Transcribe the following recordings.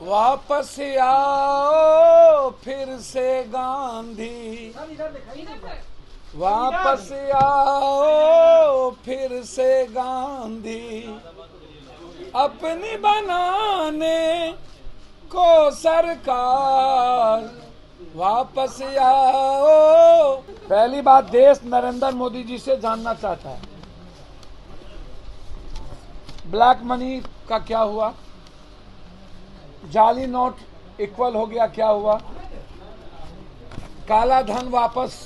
वापस आओ फिर से गांधी, वापस आओ फिर से गांधी, अपनी बनाने को सरकार, वापस आओ। पहली बात देश नरेंद्र मोदी जी से जानना चाहता है, ब्लैक मनी का क्या हुआ, जाली नोट इक्वल हो गया क्या हुआ, काला धन वापस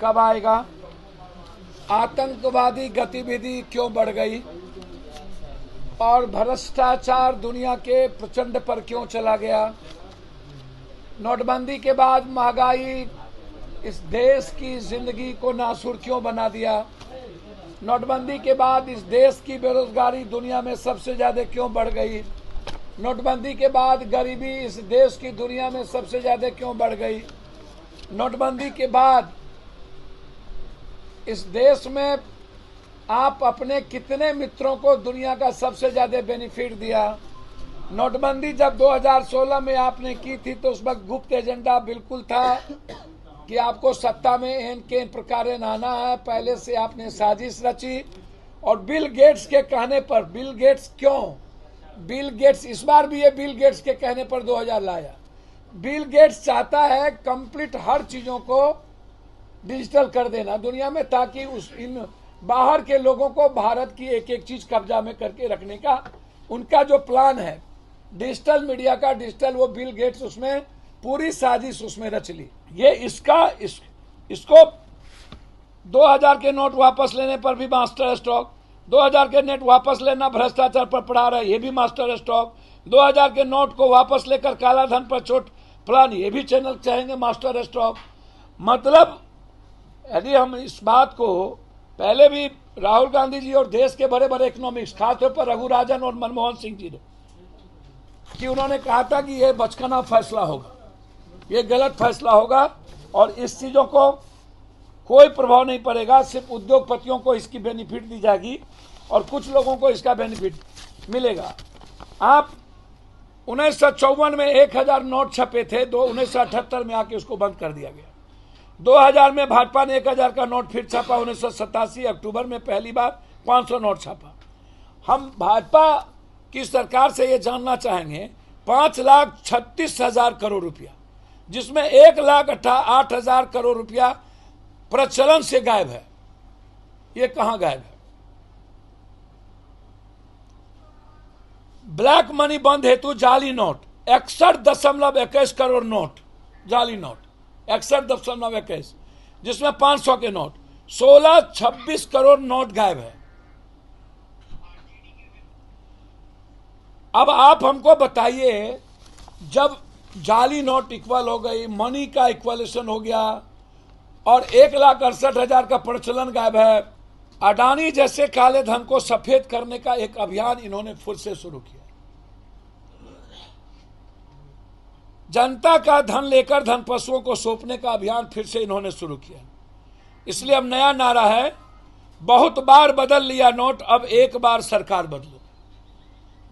कब आएगा, आतंकवादी गतिविधि क्यों बढ़ गई, और भ्रष्टाचार दुनिया के प्रचंड पर क्यों चला गया, नोटबंदी के बाद महंगाई इस देश की जिंदगी को नासुर क्यों बना दिया, नोटबंदी के बाद इस देश की बेरोजगारी दुनिया में सबसे ज्यादा क्यों बढ़ गई, नोटबंदी के बाद गरीबी इस देश की दुनिया में सबसे ज्यादा क्यों बढ़ गई, नोटबंदी के बाद इस देश में आप अपने कितने मित्रों को दुनिया का सबसे ज्यादा बेनिफिट दिया। नोटबंदी जब 2016 में आपने की थी तो उस वक्त गुप्त एजेंडा बिल्कुल था कि आपको सत्ता में इन के प्रकार आना है, पहले से आपने साजिश रची। और बिल गेट्स के कहने पर, बिल गेट्स क्यों, बिल गेट्स इस बार भी ये बिल गेट्स के कहने पर 2000 लाया। बिल गेट्स चाहता है कंप्लीट हर चीजों को डिजिटल कर देना दुनिया में, ताकि उस इन बाहर के लोगों को भारत की एक एक चीज कब्जा में करके रखने का उनका जो प्लान है, डिजिटल मीडिया का डिजिटल, वो बिल गेट्स उसमें पूरी साजिश उसमें रच ली। ये इसको 2000 के नोट वापस लेने पर भी मास्टर स्ट्रोक, 2000 के नोट वापस लेना भ्रष्टाचार पर पड़ा रहा है, ये भी मास्टर स्ट्रोक, 2000 के नोट को वापस लेकर काला धन पर चोट प्लान, ये भी चैनल चाहेंगे मास्टर स्ट्रोक। मतलब यदि हम इस बात को पहले भी राहुल गांधी जी और देश के बड़े बड़े इकोनॉमिक्स, खासतौर पर रघुराजन और मनमोहन सिंह जी ने, कि उन्होंने कहा था कि यह बचकाना फैसला होगा, ये गलत फैसला होगा और इस चीजों को कोई प्रभाव नहीं पड़ेगा, सिर्फ उद्योगपतियों को इसकी बेनिफिट दी जाएगी और कुछ लोगों को इसका बेनिफिट मिलेगा। आप 1954 में 1000 नोट छपे थे, 1978 में आके उसको बंद कर दिया गया। 2000 में भाजपा ने 1000 का नोट फिर छापा, 1987 अक्टूबर में पहली बार 500 नोट छापा। हम भाजपा की सरकार से ये जानना चाहेंगे, 5,36,000 करोड़ रुपया, जिसमें 1,08,000 करोड़ रुपया प्रचलन से गायब है, ये कहां गायब है। ब्लैक मनी बंद हेतु जाली नोट 61.21 करोड़ नोट, जाली नोट 61.21, जिसमें 500 के नोट, 16-26 करोड़ नोट गायब है। अब आप हमको बताइए, जब जाली नोट इक्वल हो गई, मनी का इक्वलेशन हो गया और 1,68,000 का प्रचलन गायब है, अडानी जैसे काले धन को सफेद करने का एक अभियान इन्होंने फिर से शुरू किया। जनता का धन लेकर धन पशुओं को सौंपने का अभियान फिर से इन्होंने शुरू किया। इसलिए अब नया नारा है, बहुत बार बदल लिया नोट, अब एक बार सरकार बदलो।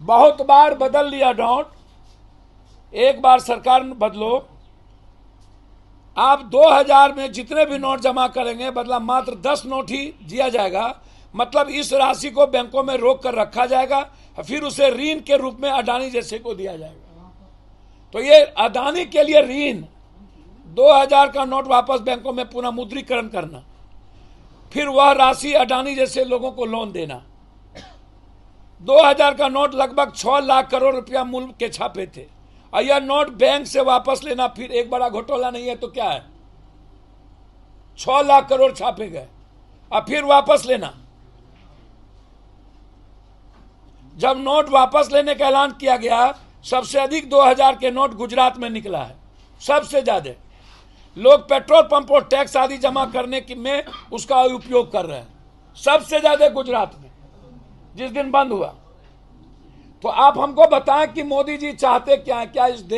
बहुत बार बदल लिया नोट, एक बार सरकार बदलो। आप 2000 में जितने भी नोट जमा करेंगे, बदला मात्र 10 नोट ही दिया जाएगा। मतलब इस राशि को बैंकों में रोक कर रखा जाएगा, फिर उसे ऋण के रूप में अडानी जैसे को दिया जाएगा। तो ये अडानी के लिए ऋण, 2000 का नोट वापस बैंकों में पुनः मुद्रीकरण करना, फिर वह राशि अडानी जैसे लोगों को लोन देना। 2000 का नोट लगभग 6 लाख करोड़ रुपया मूल्य के छापे थे, और यह नोट बैंक से वापस लेना फिर एक बड़ा घोटाला नहीं है तो क्या है। 6 लाख करोड़ छापे गए और फिर वापस लेना। जब नोट वापस लेने का ऐलान किया गया, सबसे अधिक 2000 के नोट गुजरात में निकला है, सबसे ज्यादा लोग पेट्रोल पंप और टैक्स आदि जमा करने में उसका उपयोग कर रहे हैं, सबसे ज्यादा गुजरात में जिस दिन बंद हुआ। तो आप हमको बताएं कि मोदी जी चाहते क्या है, क्या इस